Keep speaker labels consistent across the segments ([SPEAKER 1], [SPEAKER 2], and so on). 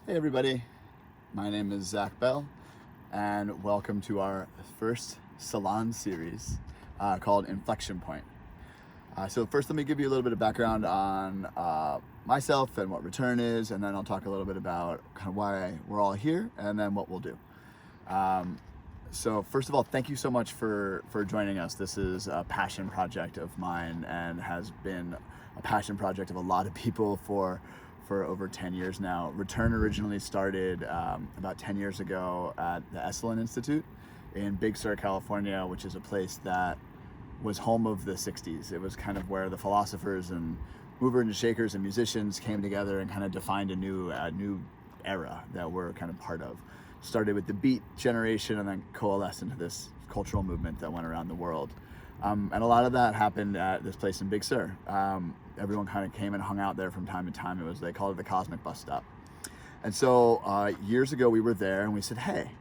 [SPEAKER 1] Hey everybody, my name is Zach Bell, and welcome to our first Salon series called Inflection Point. So first, let me give you a little bit of background on myself and what Return is, and then I'll talk a little bit about kind of why we're all here, and then what we'll do. So first of all, thank you so much for joining us. This is a passion project of mine and has been a passion project of a lot of people for over 10 years now. Return originally started about 10 years ago at the Salon Institute in Big Sur, California, which is a place that was home of the 60s. It was kind of where the philosophers and movers and shakers and musicians came together and kind of defined a new era that we're kind of part of. Started with the beat generation and then coalesced into this cultural movement that went around the world. And a lot of that happened at this place in Big Sur. Everyone kind of came and hung out there from time to time. They called it the Cosmic Bus Stop. And so years ago we were there and we said, hey,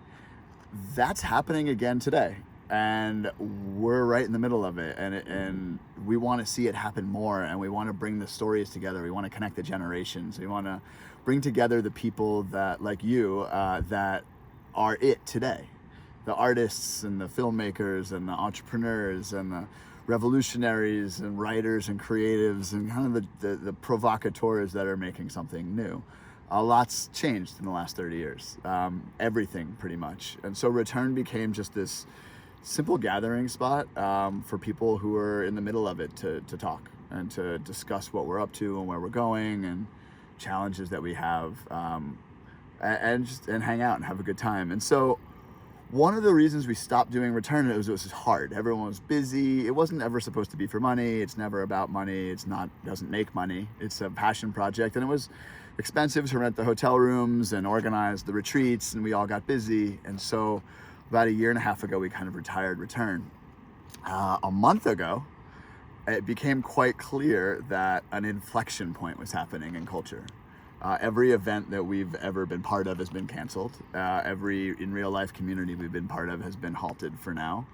[SPEAKER 1] that's happening again today. And we're right in the middle of it. And we want to see it happen more. And we want to bring the stories together. We want to connect the generations. We want to bring together the people that, like you, that are it today. The artists and the filmmakers and the entrepreneurs and the revolutionaries and writers and creatives and kind of the provocateurs that are making something new. A lot's changed in the last 30 years. Everything pretty much. And so Return became just this simple gathering spot for people who are in the middle of it to talk and to discuss what we're up to and where we're going and challenges that we have, and hang out and have a good time. And so one of the reasons we stopped doing Return, it was hard. Everyone was busy. It wasn't ever supposed to be for money. It's never about money. Doesn't make money. It's a passion project. And it was expensive to rent the hotel rooms and organize the retreats, and we all got busy. And so about a year and a half ago, we kind of retired Return. A month ago, it became quite clear that an inflection point was happening in culture. Every event that we've ever been part of has been canceled. Every in real life community we've been part of has been halted for now.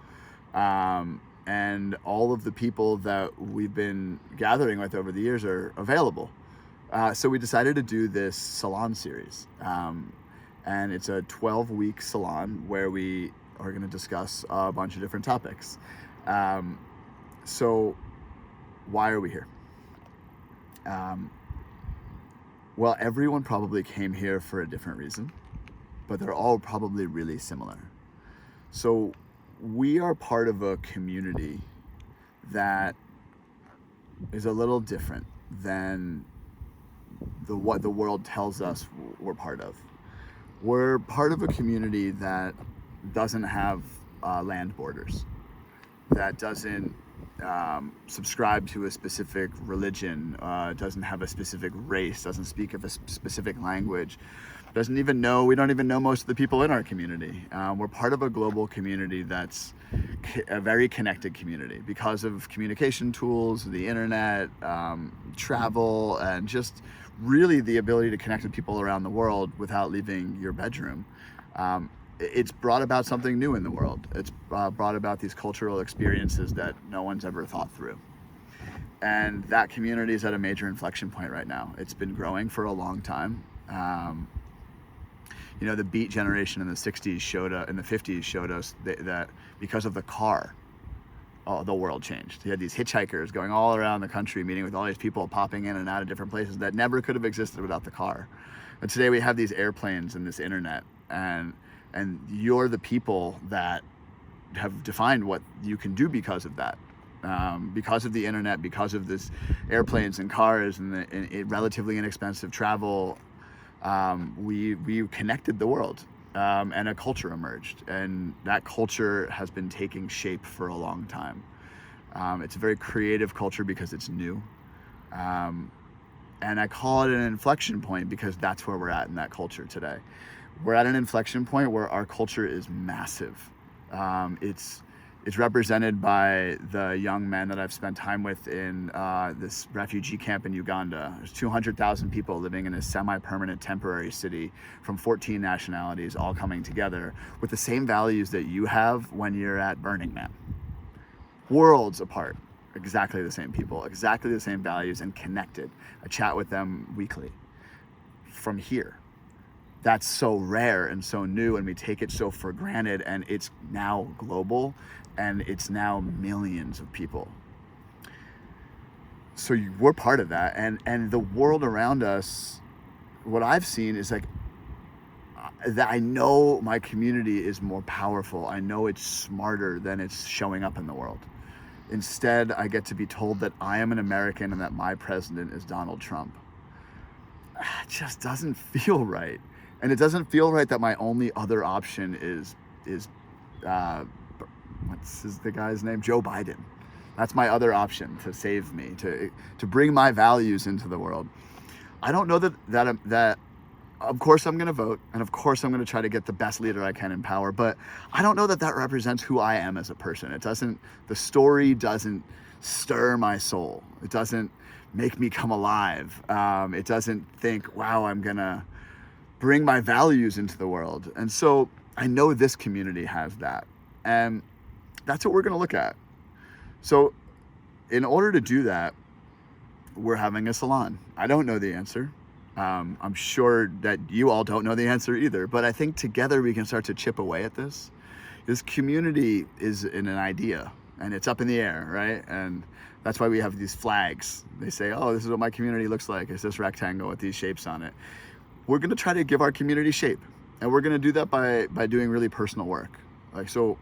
[SPEAKER 1] And all of the people that we've been gathering with over the years are available. So we decided to do this Salon series. And it's a 12-week salon where we are going to discuss a bunch of different topics. So why are we here? Well, everyone probably came here for a different reason, but they're all probably really similar. So we are part of a community that is a little different than what the world tells us we're part of. We're part of a community that doesn't have land borders, that doesn't subscribe to a specific religion, doesn't have a specific race, doesn't speak of a specific language, we don't even know most of the people in our community. We're part of a global community that's a very connected community because of communication tools, the internet, travel, and just really the ability to connect with people around the world without leaving your bedroom. It's brought about something new in the world. It's brought about these cultural experiences that no one's ever thought through. And that community is at a major inflection point right now. It's been growing for a long time. The beat generation in the 60s in the 50s showed us that because of the car, the world changed. You had these hitchhikers going all around the country, meeting with all these people, popping in and out of different places that never could have existed without the car. And today we have these airplanes and this internet, and you're the people that have defined what you can do because of that. Because of the internet, because of this airplanes and cars and relatively inexpensive travel, we connected the world, and a culture emerged, and that culture has been taking shape for a long time. It's a very creative culture because it's new, and I call it an inflection point because that's where we're at in that culture today. We're at an inflection point where our culture is massive. It's represented by the young men that I've spent time with in this refugee camp in Uganda. There's 200,000 people living in a semi-permanent temporary city from 14 nationalities, all coming together with the same values that you have when you're at Burning Man. Worlds apart, exactly the same people, exactly the same values, and connected. I chat with them weekly from here. that's so rare and so new, and we take it so for granted, and it's now global, and it's now millions of people. So we're part of that, and the world around us, what I've seen is like that I know my community is more powerful. I know it's smarter than it's showing up in the world. Instead, I get to be told that I am an American and that my president is Donald Trump. It just doesn't feel right. And it doesn't feel right that my only other option is what's the guy's name? Joe Biden. That's my other option to save me, to bring my values into the world. I don't know that of course I'm going to vote, and of course I'm going to try to get the best leader I can in power, but I don't know that represents who I am as a person. The story doesn't stir my soul. It doesn't make me come alive. It doesn't think, wow, I'm going to bring my values into the world. And so I know this community has that. And that's what we're going to look at. So in order to do that, we're having a salon. I don't know the answer. I'm sure that you all don't know the answer either, but I think together we can start to chip away at this. This community is in an idea, and it's up in the air, right? And that's why we have these flags. They say, oh, this is what my community looks like. It's this rectangle with these shapes on it. We're going to try to give our community shape, and we're going to do that by doing really personal work. So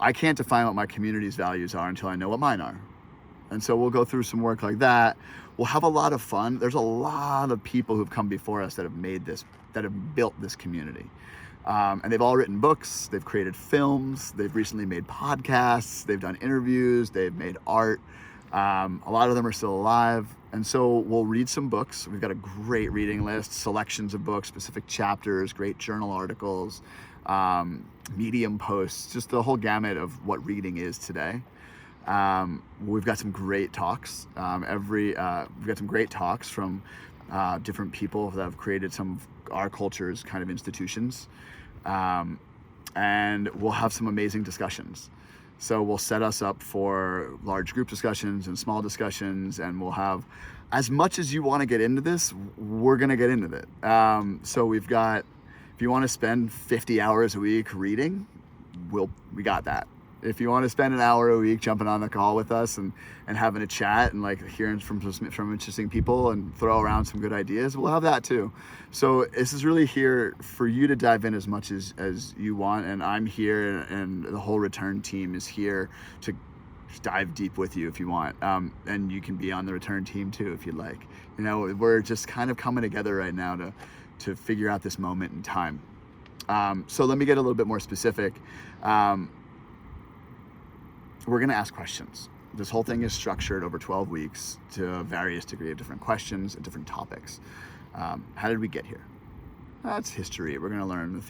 [SPEAKER 1] I can't define what my community's values are until I know what mine are. And so we'll go through some work like that. We'll have a lot of fun. There's a lot of people who've come before us that have built this community. And they've all written books, they've created films, they've recently made podcasts, they've done interviews, they've made art. A lot of them are still alive. And so we'll read some books. We've got a great reading list, selections of books, specific chapters, great journal articles, Medium posts, just the whole gamut of what reading is today. We've got some great talks. We've got some great talks from different people that have created some of our culture's kind of institutions. And we'll have some amazing discussions. So we'll set us up for large group discussions and small discussions, and we'll have as much as you want to get into this, we're going to get into it. So we've got, if you want to spend 50 hours a week reading, we got that. If you want to spend an hour a week jumping on the call with us and having a chat and like hearing from interesting people and throw around some good ideas, we'll have that too. So this is really here for you to dive in as much as you want, and I'm here, and the whole return team is here to dive deep with you if you want. And you can be on the return team too if you'd like. We're just kind of coming together right now to figure out this moment in time. So let me get a little bit more specific. We're going to ask questions. This whole thing is structured over 12 weeks to a various degree of different questions and different topics. How did we get here? That's history. We're going to learn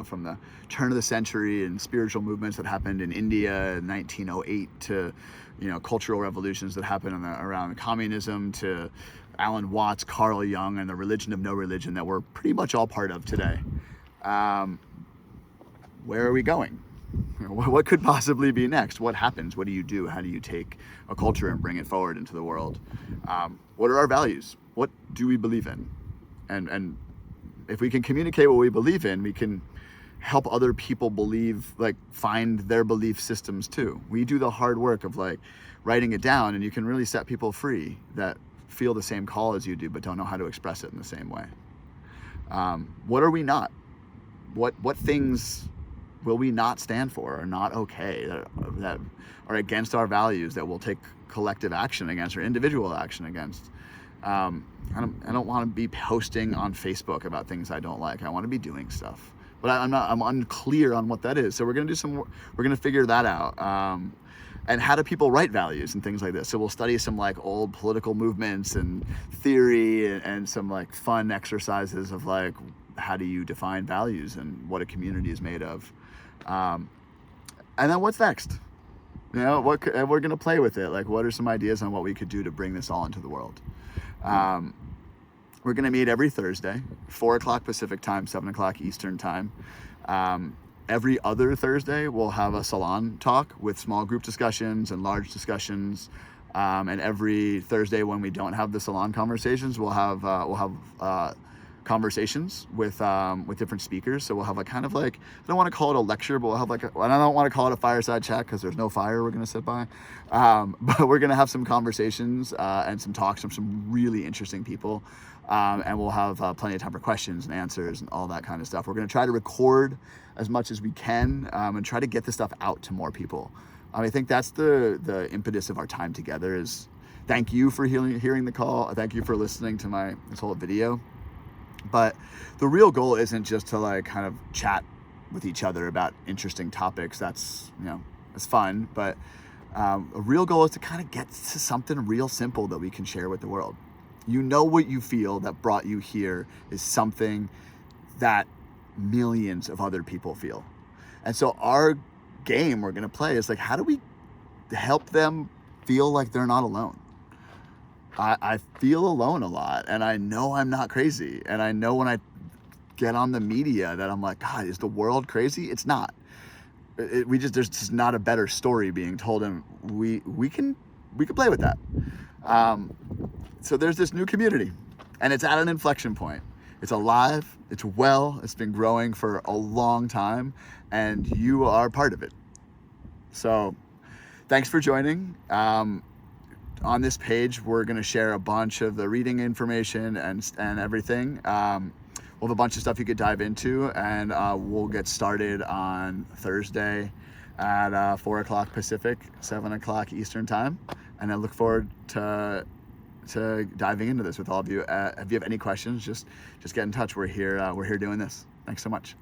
[SPEAKER 1] from the turn of the century and spiritual movements that happened in India in 1908 to cultural revolutions that happened around communism to Alan Watts, Carl Jung, and the religion of no religion that we're pretty much all part of today. Where are we going? What could possibly be next? What happens? What do you do? How do you take a culture and bring it forward into the world? What are our values? What do we believe in? And if we can communicate what we believe in, we can help other people find their belief systems too. We do the hard work of writing it down, and you can really set people free that feel the same call as you do, but don't know how to express it in the same way. What are we not? What things will we not stand for, are not okay, that are against our values, that we'll take collective action against or individual action against? I don't want to be posting on Facebook about things I don't like. I want to be doing stuff, but I'm unclear on what that is. So we're going to figure that out. And how do people write values and things like this? So we'll study some old political movements and theory and some fun exercises of how do you define values and what a community is made of. And then what's next? We're going to play with it. What are some ideas on what we could do to bring this all into the world? We're going to meet every Thursday, 4:00 Pacific time, 7:00 Eastern time. Every other Thursday, we'll have a salon talk with small group discussions and large discussions. And every Thursday when we don't have the salon conversations, we'll have conversations with different speakers. So we'll have like kind of like, I don't want to call it a lecture, but we'll have like, and I don't want to call it a fireside chat because there's no fire we're going to sit by. But we're going to have some conversations and some talks from some really interesting people. And we'll have plenty of time for questions and answers and all that kind of stuff. We're going to try to record as much as we can and try to get this stuff out to more people. I think that's the impetus of our time together is thank you for hearing the call. Thank you for listening to this whole video. But the real goal isn't just to like kind of chat with each other about interesting topics. That's, it's fun. But a real goal is to kind of get to something real simple that we can share with the world. What you feel that brought you here is something that millions of other people feel. And so our game we're going to play is like, how do we help them feel like they're not alone? I feel alone a lot, and I know I'm not crazy. And I know when I get on the media that I'm like, God, is the world crazy? It's not. There's just not a better story being told, and we can play with that. So there's this new community, and it's at an inflection point. It's alive, it's it's been growing for a long time, and you are part of it. So thanks for joining. On this page, we're going to share a bunch of the reading information and everything. We'll have a bunch of stuff you could dive into, and we'll get started on Thursday at 4 o'clock Pacific, 7 o'clock Eastern time. And I look forward to diving into this with all of you. If you have any questions, just get in touch. We're here doing this. Thanks so much.